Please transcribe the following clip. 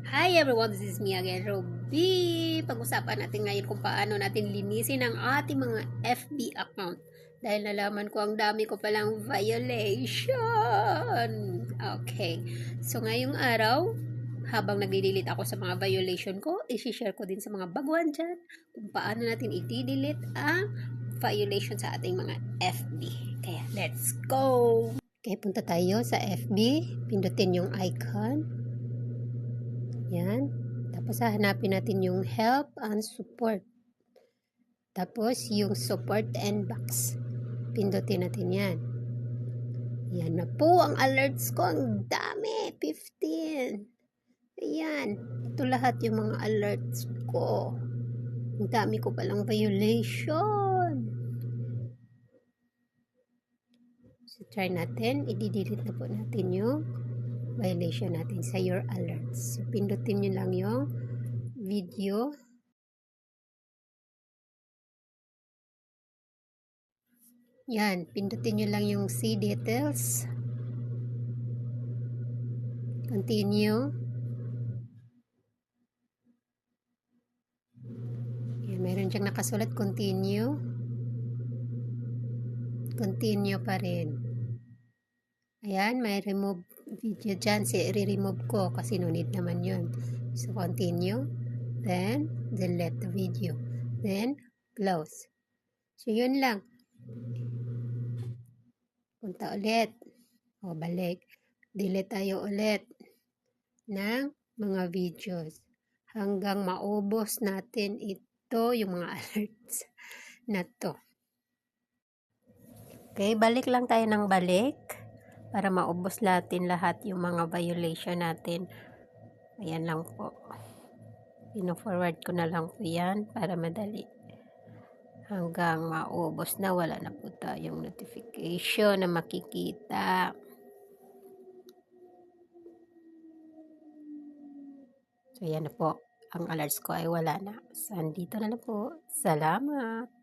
Hi everyone, this is me again, Ruby. Pag-usapan natin ngayon kung paano natin linisin ang ating mga FB account. Dahil nalaman ko ang dami ko palang violation. Okay, so ngayong araw, habang nag-delete ako sa mga violation ko, isi-share ko din sa mga baguhan dyan kung paano natin i-delete ang violation sa ating mga FB. Kaya let's go! Okay, punta tayo sa FB. Pindutin yung icon. Yan. Tapos hahanapin natin yung help and support. Tapos yung support and box. Pindutin natin yan. Yan na po ang alerts ko. Ang dami. 15. Ayan. Ito lahat yung mga alerts ko. Ang dami ko palang violation. So try natin. I-delete na po natin yung violation natin sa your alerts. So, pindutin nyo lang yung video. Yan, pindutin nyo lang yung see details. Continue. Yan, mayroon siyang nakasulat continue. Continue pa rin. Ayan, may remove video dyan. I-remove ko kasi no need naman yun. So, continue. Then, delete the video. Then, close. So, yun lang. Punta ulit. O, balik. Delete tayo ulit ng mga videos. Hanggang maubos natin ito, yung mga alerts na to. Okay, balik lang tayo ng balik para maubos natin lahat yung mga violation natin. Ayan lang po. Pino-forward ko na lang po yan para madali. Hanggang maubos na, wala na po tayong notification na makikita. So, yan na po. Ang alerts ko ay wala na. So, andito na po. Salamat!